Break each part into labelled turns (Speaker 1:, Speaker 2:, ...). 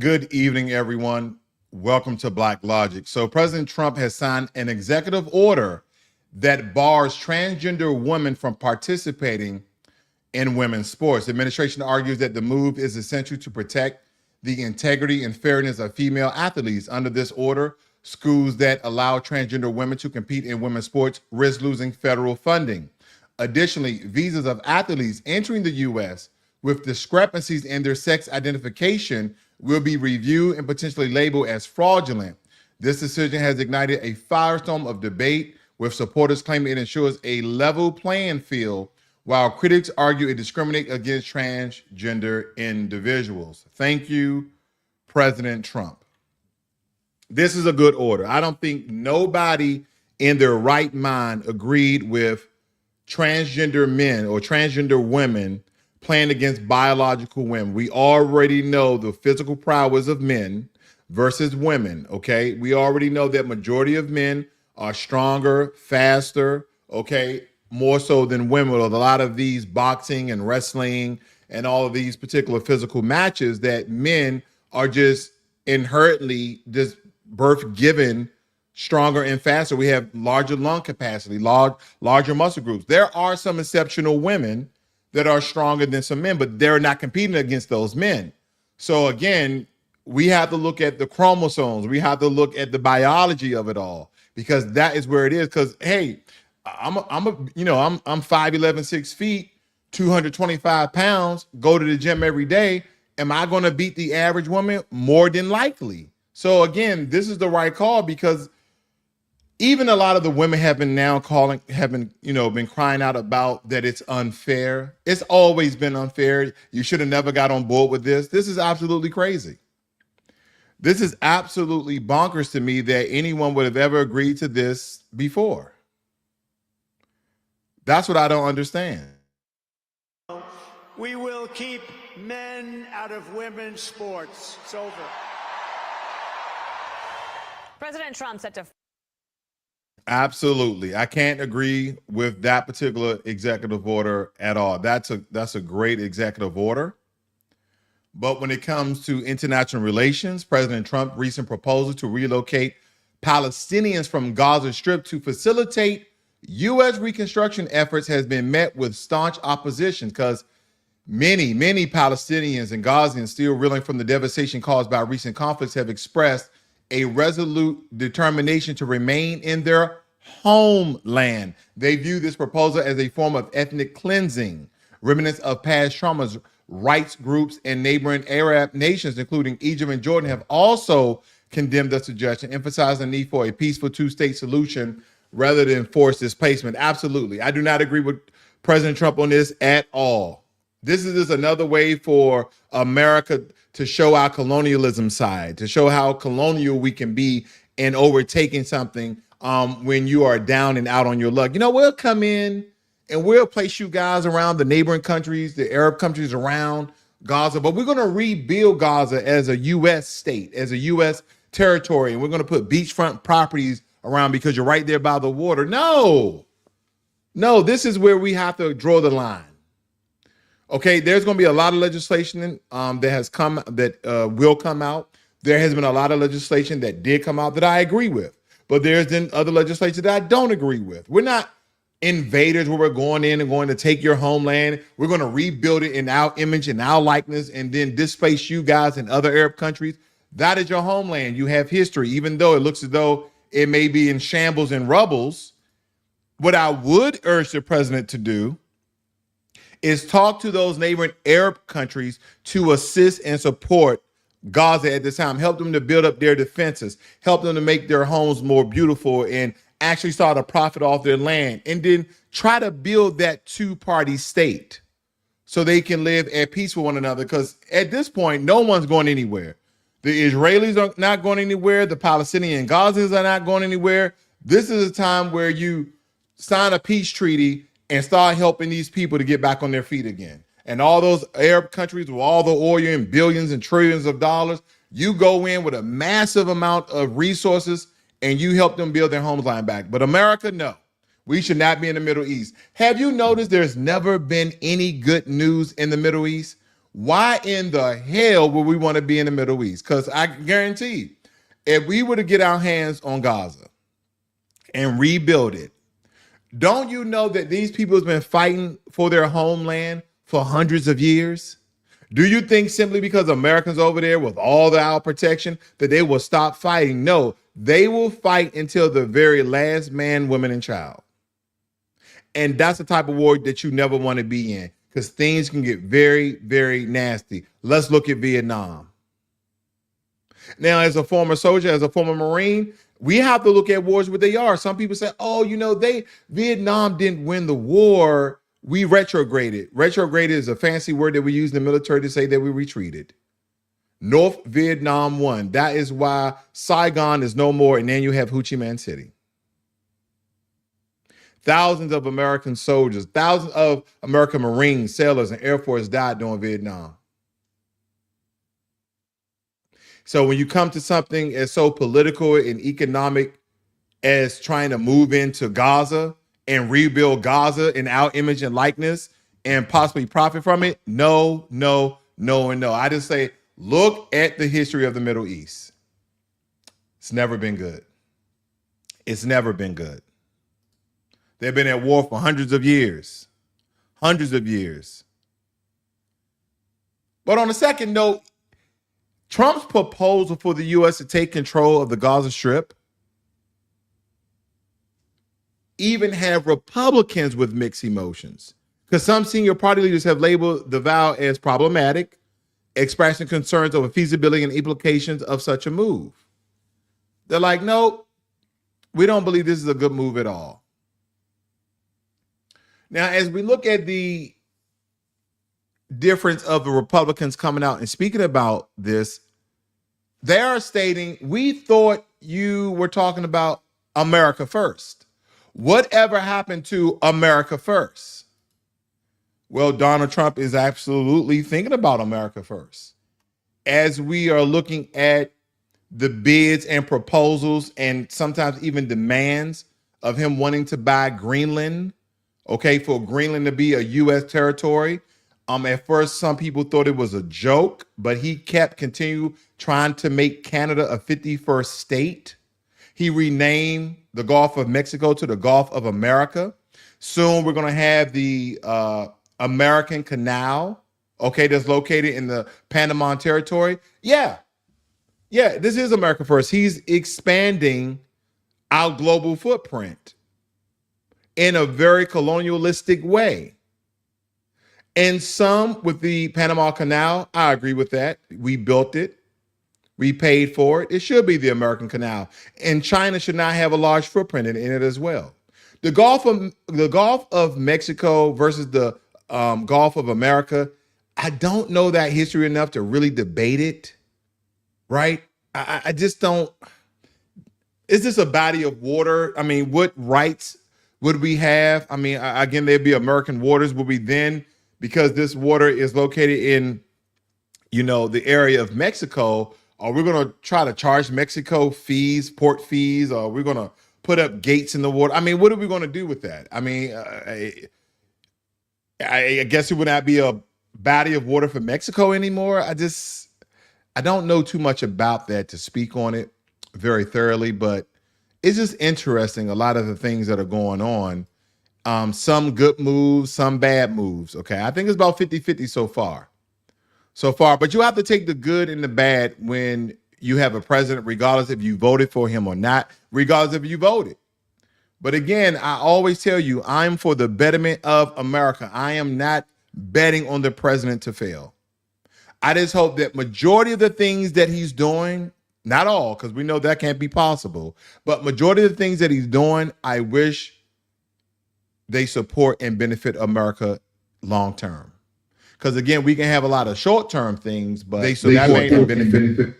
Speaker 1: Good evening, everyone. Welcome to Black Logic. So President Trump has signed an executive order that bars transgender women from participating in women's sports. The administration argues that the move is essential to protect the integrity and fairness of female athletes. Under this order, schools that allow transgender women to compete in women's sports risk losing federal funding. Additionally, visas of athletes entering the U.S. with discrepancies in their sex identification will be reviewed and potentially labeled as fraudulent. This decision has ignited a firestorm of debate, with supporters claiming it ensures a level playing field, while critics argue it discriminates against transgender individuals. Thank you, President Trump. This is a good order. I don't think nobody in their right mind agreed with transgender men or transgender women playing against biological women. We already know the physical prowess of men versus women, okay? We already know that majority of men are stronger, faster, okay, more so than women. With a lot of these boxing and wrestling and all of these particular physical matches, that men are just inherently just birth given stronger and faster. We have larger lung capacity, larger muscle groups. There are some exceptional women that are stronger than some men, but they're not competing against those men. So again, we have to look at the chromosomes. We have to look at the biology of it all, because that is where it is. Because hey, I'm 5'11", 6 feet, 225 pounds, go to the gym every day. Am I going to beat the average woman? More than likely. So again, this is the right call, because even a lot of the women have been been crying out about that it's unfair. It's always been unfair. You should have never got on board with this. This is absolutely crazy. This is absolutely bonkers to me that anyone would have ever agreed to this before. That's what I don't understand.
Speaker 2: We will keep men out of women's sports. It's over.
Speaker 3: President Trump set to...
Speaker 1: Absolutely. I can't agree with that particular executive order at all. That's a great executive order. But when it comes to international relations, President Trump's recent proposal to relocate Palestinians from Gaza Strip to facilitate U.S. reconstruction efforts has been met with staunch opposition, because many Palestinians and Gazans still reeling from the devastation caused by recent conflicts have expressed a resolute determination to remain in their homeland. They view this proposal as a form of ethnic cleansing, remnants of past traumas. Rights groups and neighboring Arab nations, including Egypt and Jordan, have also condemned the suggestion, emphasizing the need for a peaceful two-state solution rather than forced displacement. Absolutely. I do not agree with President Trump on this at all. This is just another way for America to show our colonialism side, to show how colonial we can be in overtaking something when you are down and out on your luck. We'll come in and we'll place you guys around the neighboring countries, the Arab countries around Gaza, but we're going to rebuild Gaza as a U.S. state, as a U.S. territory, and we're going to put beachfront properties around because you're right there by the water. No, this is where we have to draw the line. Okay, there's going to be a lot of legislation that will come out. There has been a lot of legislation that did come out that I agree with, but there's then other legislation that I don't agree with. We're not invaders where we're going in and going to take your homeland. We're going to rebuild it in our image and our likeness and then displace you guys in other Arab countries. That is your homeland. You have history, even though it looks as though it may be in shambles and rubbles. What I would urge the president to do is talk to those neighboring Arab countries to assist and support Gaza at this time, help them to build up their defenses, help them to make their homes more beautiful and actually start to profit off their land, and then try to build that two-party state so they can live at peace with one another. Because at this point, no one's going anywhere. The Israelis are not going anywhere. The Palestinian Gazans are not going anywhere. This is a time where you sign a peace treaty and start helping these people to get back on their feet again. And all those Arab countries with all the oil and billions and trillions of dollars, you go in with a massive amount of resources and you help them build their homeland back. But America, no. We should not be in the Middle East. Have you noticed there's never been any good news in the Middle East? Why in the hell would we want to be in the Middle East? Because I guarantee, if we were to get our hands on Gaza and rebuild it, don't you know that these people have been fighting for their homeland for hundreds of years? Do you think simply because Americans over there with all our protection that they will stop fighting? No, they will fight until the very last man, woman, and child. And that's the type of war that you never want to be in, because things can get very, very nasty. Let's look at Vietnam. Now, as a former soldier, as a former Marine, we have to look at wars what they are. Some people say, oh, Vietnam didn't win the war. We retrograded. Retrograded is a fancy word that we use in the military to say that we retreated. North Vietnam won. That is why Saigon is no more, and then you have Ho Chi Minh City. Thousands of American soldiers, thousands of American Marines, sailors, and Air Force died during Vietnam. So when you come to something as so political and economic as trying to move into Gaza and rebuild Gaza in our image and likeness and possibly profit from it, no, no, no, and no. I just say, look at the history of the Middle East. It's never been good. It's never been good. They've been at war for hundreds of years. Hundreds of years. But on a second note, Trump's proposal for the U.S. to take control of the Gaza Strip even have Republicans with mixed emotions, because some senior party leaders have labeled the vow as problematic, expressing concerns over feasibility and implications of such a move. They're like, no, we don't believe this is a good move at all. Now, as we look at the difference of the Republicans coming out and speaking about this, they are stating, we thought you were talking about America first. Whatever happened to America first? Well, Donald Trump is absolutely thinking about America first. As we are looking at the bids and proposals and sometimes even demands of him wanting to buy Greenland, okay, for Greenland to be a U.S. territory. At first, some people thought it was a joke, but he continued trying to make Canada a 51st state. He renamed the Gulf of Mexico to the Gulf of America. Soon, we're going to have the American Canal, okay, that's located in the Panama Territory. Yeah, this is America first. He's expanding our global footprint in a very colonialistic way. And some with the Panama Canal, I agree with that. We built it. We paid for it. It should be the American Canal. And China should not have a large footprint in it as well. The Gulf of Mexico versus the Gulf of America, I don't know that history enough to really debate it, right? I just don't. Is this a body of water? I mean, what rights would we have? I mean, again, there'd be American waters. Would we then, because this water is located in, the area of Mexico, are we going to try to charge Mexico fees, port fees? Or are we going to put up gates in the water? I mean, what are we going to do with that? I mean, I guess it would not be a body of water for Mexico anymore. I don't know too much about that to speak on it very thoroughly, but it's just interesting, a lot of the things that are going on. Some good moves, some bad moves. Okay. I think it's about 50-50 so far. But you have to take the good and the bad when you have a president, regardless if you voted for him or not, regardless if you voted. But again, I always tell you, I'm for the betterment of America. I am not betting on the president to fail. I just hope that majority of the things that he's doing, not all, because we know that can't be possible, but majority of the things that he's doing, I wish they support and benefit America long term. Because again, we can have a lot of short term things, but that may not benefit.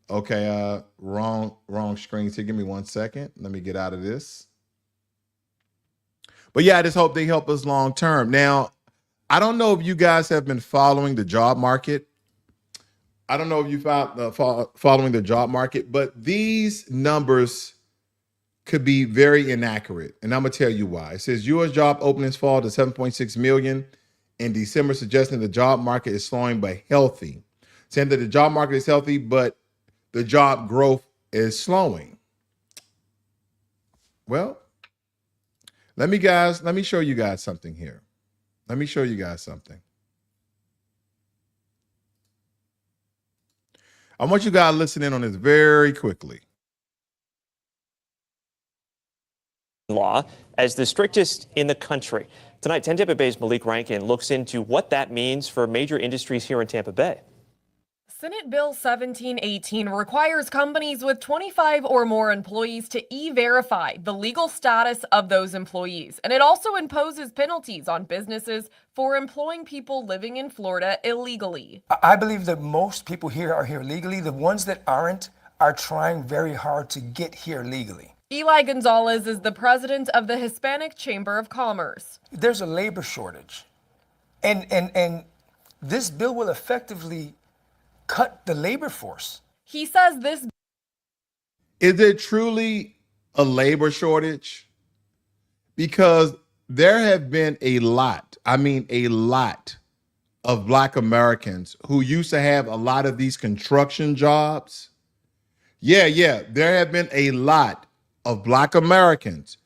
Speaker 1: Okay, wrong screens here. Give me 1 second. Let me get out of this. But yeah, I just hope they help us long term. Now, I don't know if you guys have been following the job market. I don't know if you following the job market, but these numbers could be very inaccurate. And I'm going to tell you why. It says U.S. job openings fall to 7.6 million. in December, suggesting the job market is slowing but healthy, saying that the job market is healthy, but the job growth is slowing. Well, let me show you guys something here. Let me show you guys something. I want you guys to listen in on this very quickly.
Speaker 4: Law as the strictest in the country. Tonight, 10 Tampa Bay's Malik Rankin looks into what that means for major industries here in Tampa Bay.
Speaker 5: Senate Bill 1718 requires companies with 25 or more employees to e-verify the legal status of those employees. And it also imposes penalties on businesses for employing people living in Florida illegally.
Speaker 6: I believe that most people here are here legally. The ones that aren't are trying very hard to get here legally.
Speaker 5: Eli Gonzalez is the president of the Hispanic Chamber of Commerce.
Speaker 6: There's a labor shortage. And this bill will effectively cut the labor force.
Speaker 5: He says this.
Speaker 1: Is it truly a labor shortage? Because there have been a lot of Black Americans who used to have a lot of these construction jobs. Yeah, there have been a lot of Black Americans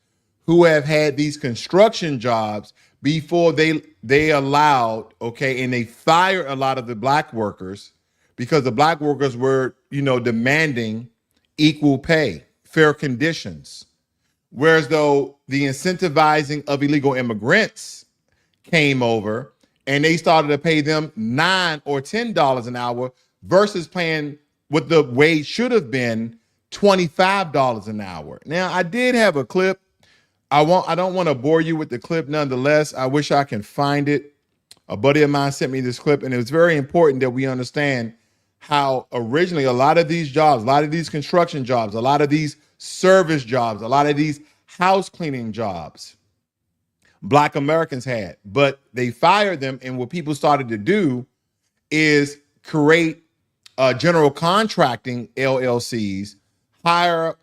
Speaker 1: who have had these construction jobs before they allowed, and they fired a lot of the Black workers because the Black workers were, demanding equal pay, fair conditions. Whereas though the incentivizing of illegal immigrants came over and they started to pay them $9 or $10 an hour versus paying what the wage should have been, $25 an hour. Now, I did have a clip. I don't want to bore you with the clip nonetheless. I wish I can find it. A buddy of mine sent me this clip, and it was very important that we understand how originally a lot of these jobs, a lot of these construction jobs, a lot of these service jobs, a lot of these house cleaning jobs, Black Americans had, but they fired them. And what people started to do is create general contracting LLCs, hire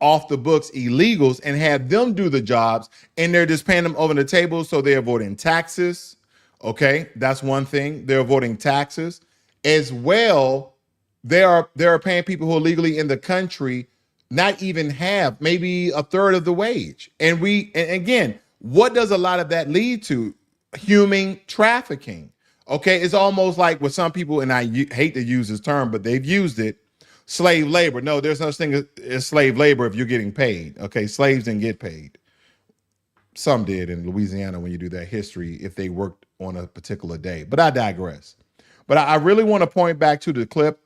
Speaker 1: off the books illegals and have them do the jobs, and they're just paying them over the table. So they're avoiding taxes. Okay, that's one thing. They're avoiding taxes as well. They are paying people who are legally in the country not even half, maybe a third of the wage. And again, what does a lot of that lead to? Human trafficking. Okay, it's almost like with some people, and I hate to use this term, but they've used it, slave labor. No, there's no such thing as slave labor if you're getting paid. Okay, slaves didn't get paid. Some did in Louisiana when you do that history if they worked on a particular day. But I digress. But I really want to point back to the clip.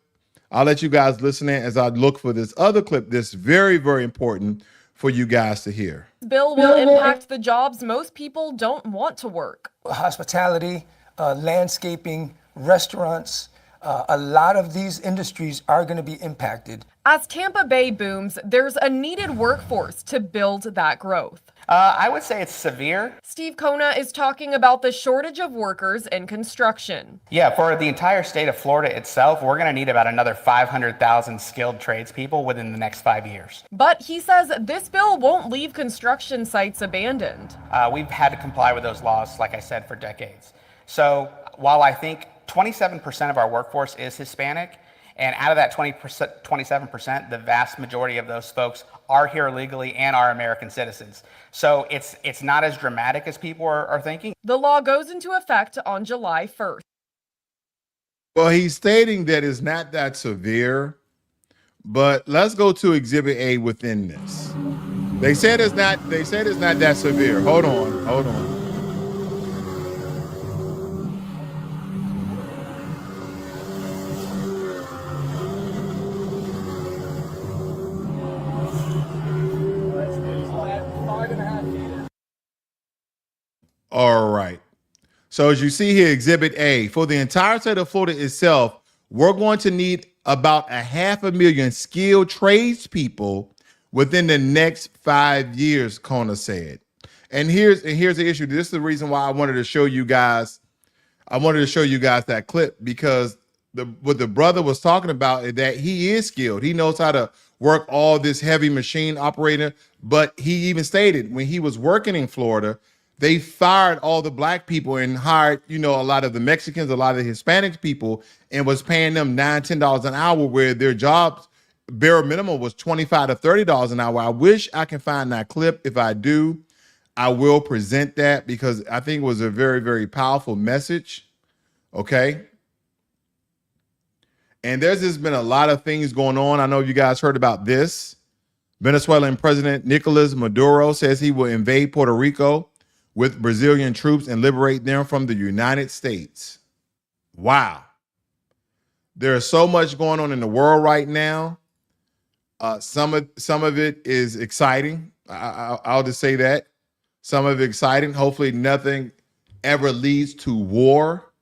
Speaker 1: I'll let you guys listen in as I look for this other clip that's very, very important for you guys to hear.
Speaker 5: Bill will impact the jobs most people don't want to work.
Speaker 6: Hospitality, landscaping, restaurants, a lot of these industries are going to be impacted.
Speaker 5: As Tampa Bay booms, there's a needed workforce to build that growth.
Speaker 7: I would say it's severe.
Speaker 5: Steve Kona is talking about the shortage of workers in construction.
Speaker 7: Yeah, for the entire state of Florida itself, we're going to need about another 500,000 skilled tradespeople within the next 5 years.
Speaker 5: But he says this bill won't leave construction sites abandoned.
Speaker 7: We've had to comply with those laws, like I said, for decades. So while I think 27% of our workforce is Hispanic, and out of that 27%, the vast majority of those folks are here legally and are American citizens. So it's not as dramatic as people are thinking.
Speaker 5: The law goes into effect on July 1st.
Speaker 1: Well, he's stating that it's not that severe, but let's go to Exhibit A within this. They said it's not that severe. Hold on. All right. So as you see here, Exhibit A, for the entire state of Florida itself, we're going to need about 500,000 skilled tradespeople within the next 5 years, Kona said. And here's the issue. This is the reason why I wanted to show you guys that clip, because what the brother was talking about is that he is skilled. He knows how to work all this heavy machine operator, but he even stated when he was working in Florida They fired all the black people and hired, a lot of the Mexicans, a lot of the Hispanic people, and was paying them $9, $10 an hour, where their jobs bare minimum was $25 to $30 an hour. I wish I can find that clip. If I do, I will present that, because I think it was a very, very powerful message. Okay. And there's just been a lot of things going on. I know you guys heard about this. Venezuelan President Nicolas Maduro says he will invade Puerto Rico with Brazilian troops and liberate them from the United States. Wow. There's so much going on in the world right now. Some of it is exciting. I'll just say that. Some of it exciting. Hopefully nothing ever leads to war.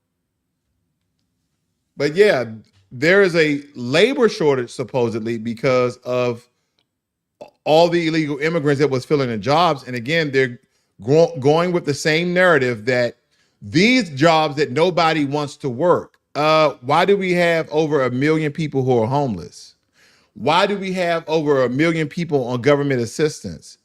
Speaker 1: But yeah, there is a labor shortage supposedly because of all the illegal immigrants that was filling the jobs. And again, they're going with the same narrative that these jobs that nobody wants to work. Why do we have over 1 million people who are homeless? Why do we have over 1 million people on government assistance?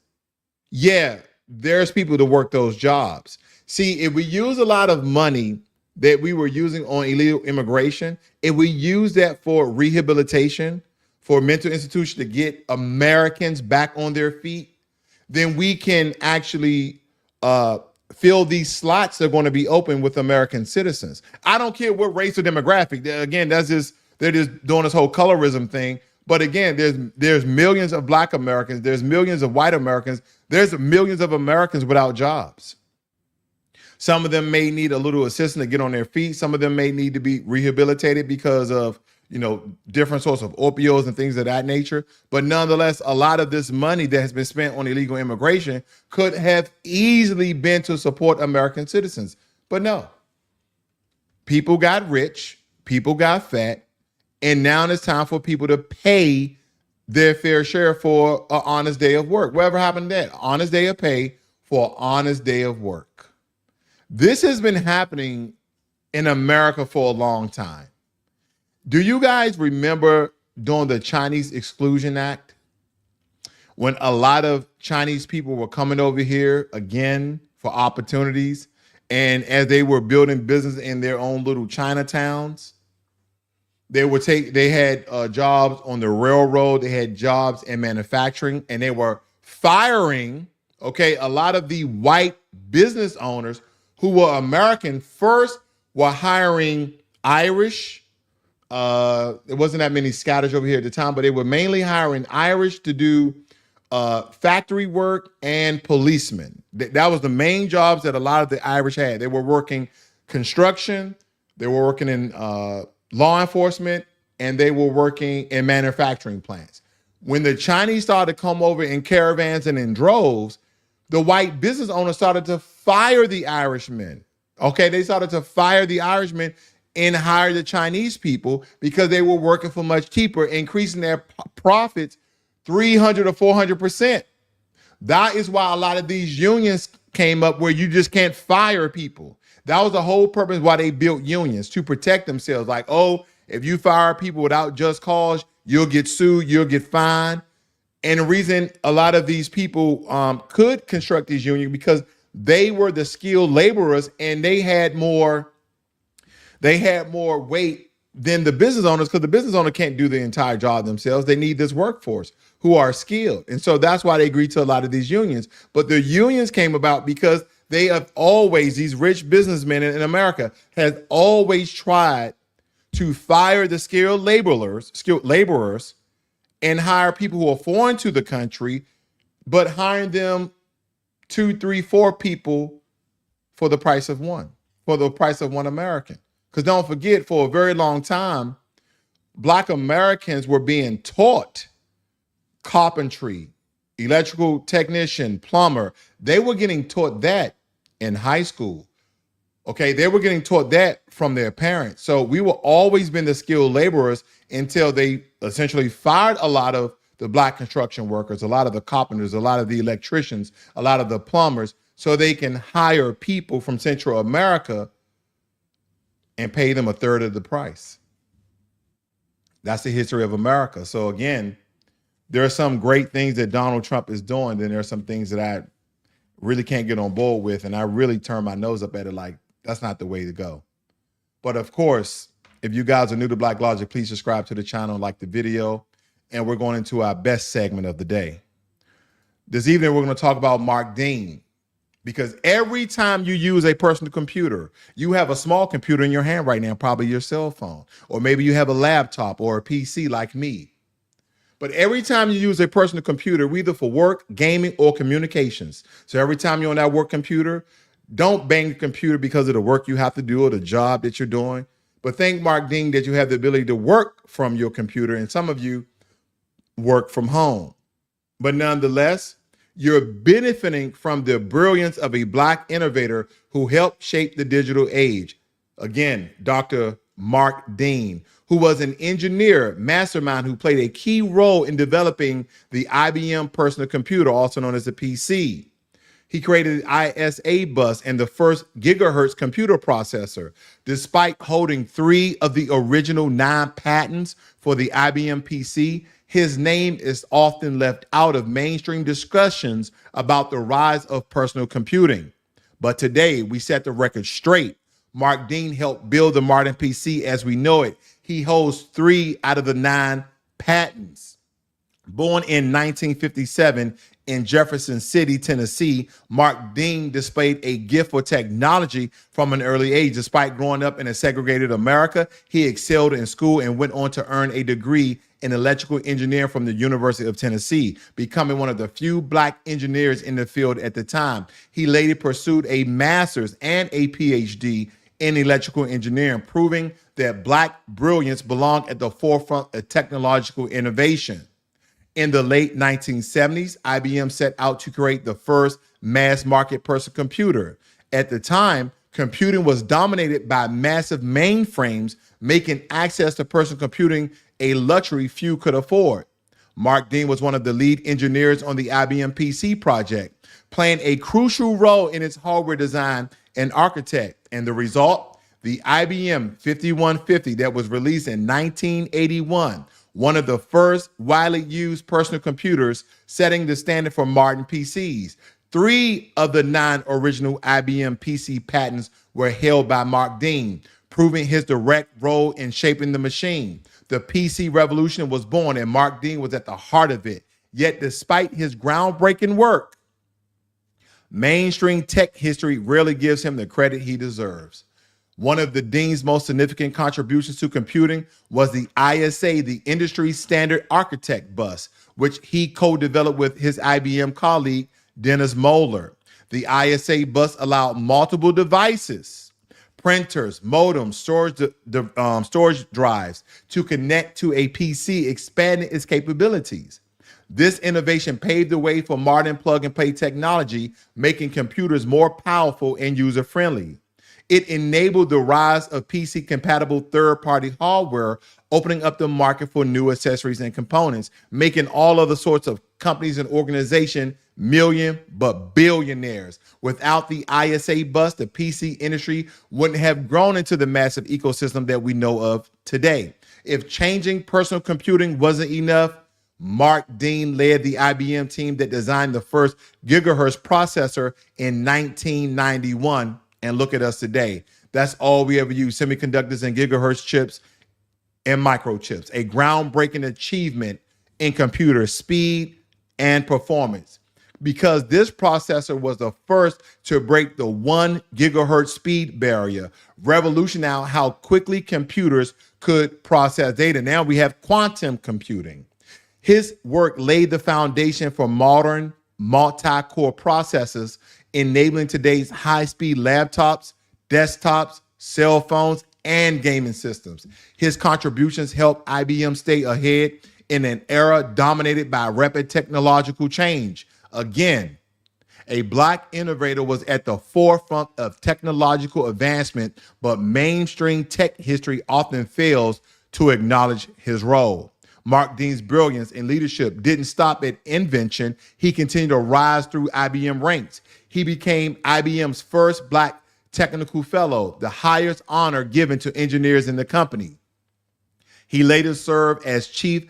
Speaker 1: Yeah, there's people to work those jobs. See, if we use a lot of money that we were using on illegal immigration, if we use that for rehabilitation, for mental institutions to get Americans back on their feet, then we can actually fill these slots that are going to be open with American citizens. I don't care what race or demographic. Again, they're just doing this whole colorism thing. But again, there's millions of black Americans, there's millions of white Americans, there's millions of Americans without jobs. Some of them may need a little assistance to get on their feet. Some of them may need to be rehabilitated because of, different sorts of opioids and things of that nature. But nonetheless, a lot of this money that has been spent on illegal immigration could have easily been to support American citizens. But no, people got rich, people got fat, and now it's time for people to pay their fair share for an honest day of work. Whatever happened to that? Honest day of pay for an honest day of work. This has been happening in America for a long time. Do you guys remember during the Chinese Exclusion Act, when a lot of Chinese people were coming over here again for opportunities, and as they were building business in their own little Chinatowns, they had jobs on the railroad, they had jobs in manufacturing, and they were firing, a lot of the white business owners who were American first were hiring Irish. There wasn't that many Scottish over here at the time, but they were mainly hiring Irish to do factory work and policemen. That was the main jobs that a lot of the Irish had. They were working construction, they were working in law enforcement, and they were working in manufacturing plants. When the Chinese started to come over in caravans and in droves, the white business owners started to fire the Irishmen. They started to fire the Irishmen and hire the Chinese people because they were working for much cheaper, increasing their profits 300 or 400%. That is why a lot of these unions came up, where you just can't fire people. That was the whole purpose why they built unions, to protect themselves. Like, if you fire people without just cause, you'll get sued, you'll get fined. And the reason a lot of these people could construct these unions, because they were the skilled laborers, and they had more weight than the business owners, because the business owner can't do the entire job themselves. They need this workforce who are skilled. And so that's why they agreed to a lot of these unions. But the unions came about because they have always, these rich businessmen in America has always tried to fire the skilled laborers and hire people who are foreign to the country, but hiring them 2, 3, 4 people for the price of one American. Because don't forget, for a very long time, Black Americans were being taught carpentry, electrical technician, plumber. They were getting taught that in high school. They were getting taught that from their parents. So we were always been the skilled laborers until they essentially fired a lot of the Black construction workers, a lot of the carpenters, a lot of the electricians, a lot of the plumbers, so they can hire people from Central America and pay them 1/3 of the price. That's the history of America. So again, there are some great things that Donald Trump is doing. Then there are some things that I really can't get on board with. And I really turn my nose up at it like, that's not the way to go. But of course, if you guys are new to Black Logic, please subscribe to the channel, like the video, and we're going into our best segment of the day. This evening, we're going to talk about Mark Dean, because every time you use a personal computer, you have a small computer in your hand right now, probably your cell phone, or maybe you have a laptop or a PC like me. But every time you use a personal computer, either for work, gaming, or communications. So every time you're on that work computer, don't bang the computer because of the work you have to do or the job that you're doing. But thank Mark Dean that you have the ability to work from your computer, and some of you work from home. But nonetheless, you're benefiting from the brilliance of a Black innovator who helped shape the digital age. Again, Dr. Mark Dean, who was an engineer mastermind who played a key role in developing the IBM personal computer, also known as the PC. He created the ISA bus and the first gigahertz computer processor. Despite holding 3 of the original 9 patents for the IBM PC, his name is often left out of mainstream discussions about the rise of personal computing. But today, we set the record straight. Mark Dean helped build the modern PC as we know it. He holds 3 out of the 9 patents. Born in 1957 in Jefferson City, Tennessee, Mark Dean displayed a gift for technology from an early age. Despite growing up in a segregated America, he excelled in school and went on to earn a degree in electrical engineering from the University of Tennessee, becoming one of the few Black engineers in the field at the time. He later pursued a master's and a PhD in electrical engineering, proving that Black brilliance belonged at the forefront of technological innovation. In the late 1970s, IBM set out to create the first mass market personal computer. At the time, computing was dominated by massive mainframes, making access to personal computing a luxury few could afford. Mark Dean was one of the lead engineers on the IBM PC project, playing a crucial role in its hardware design and architect. And the result, the IBM 5150 that was released in 1981, one of the first widely used personal computers, setting the standard for modern PCs. 3 of the 9 original IBM PC patents were held by Mark Dean, proving his direct role in shaping the machine. The PC revolution was born, and Mark Dean was at the heart of it. Yet, despite his groundbreaking work, mainstream tech history rarely gives him the credit he deserves. One of the Dean's most significant contributions to computing was the ISA, the industry standard architect bus, which he co-developed with his IBM colleague, Dennis Moeller. The ISA bus allowed multiple devices, printers, modems, storage drives to connect to a PC, expanding its capabilities. This innovation paved the way for modern plug-and-play technology, making computers more powerful and user-friendly. It enabled the rise of PC-compatible third-party hardware, opening up the market for new accessories and components, making all other sorts of companies and organizations million but billionaires. Without the ISA bus, the PC industry wouldn't have grown into the massive ecosystem that we know of today. If changing personal computing wasn't enough, Mark Dean led the IBM team that designed the first gigahertz processor in 1991. And look at us today. That's all we ever use: semiconductors and gigahertz chips and microchips, a groundbreaking achievement in computer speed and performance. Because this processor was the first to break the 1 gigahertz speed barrier, revolutionizing how quickly computers could process data. Now we have quantum computing. His work laid the foundation for modern multi-core processors, enabling today's high-speed laptops, desktops, cell phones, and gaming systems. His contributions helped IBM stay ahead in an era dominated by rapid technological change. Again, a Black innovator was at the forefront of technological advancement, but mainstream tech history often fails to acknowledge his role. Mark Dean's brilliance and leadership didn't stop at invention. He continued to rise through IBM ranks. He became IBM's first Black technical fellow, the highest honor given to engineers in the company. He later served as chief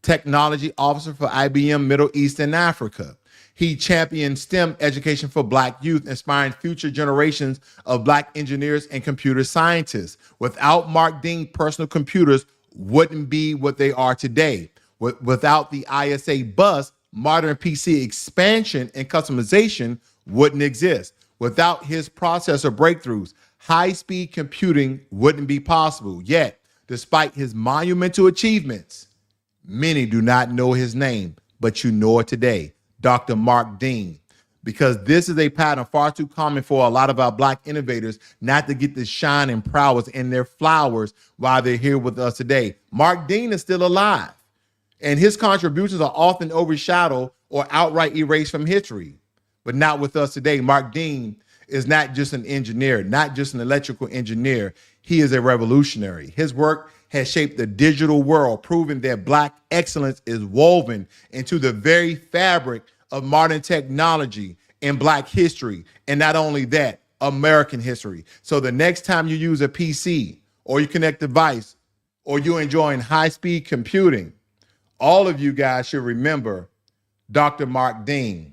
Speaker 1: technology officer for IBM Middle East and Africa. He championed STEM education for Black youth, inspiring future generations of Black engineers and computer scientists. Without Mark Dean, personal computers wouldn't be what they are today. Without the ISA bus, modern PC expansion and customization wouldn't exist. Without his processor breakthroughs, high-speed computing wouldn't be possible. Yet, despite his monumental achievements, many do not know his name, but you know it today, Dr. Mark Dean. Because this is a pattern far too common for a lot of our Black innovators not to get the shine and prowess in their flowers while they're here with us today. Mark Dean is still alive, and his contributions are often overshadowed or outright erased from history. But not with us today. Mark Dean is not just an engineer, not just an electrical engineer. He is a revolutionary. His work has shaped the digital world, proving that Black excellence is woven into the very fabric of modern technology and Black history. And not only that, American history. So the next time you use a PC or you connect a device or you're enjoying high-speed computing, all of you guys should remember Dr. Mark Dean.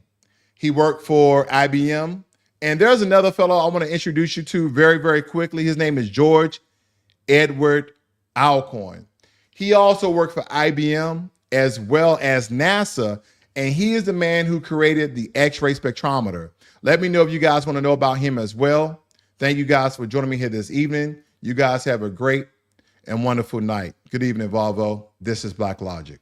Speaker 1: He worked for IBM. And there's another fellow I want to introduce you to very, very quickly. His name is George Edward Alcorn. He also worked for IBM as well as NASA, and he is the man who created the X-ray spectrometer. Let me know if you guys want to know about him as well. Thank you guys for joining me here this evening. You guys have a great and wonderful night. Good evening, Volvo. This is Black Logic.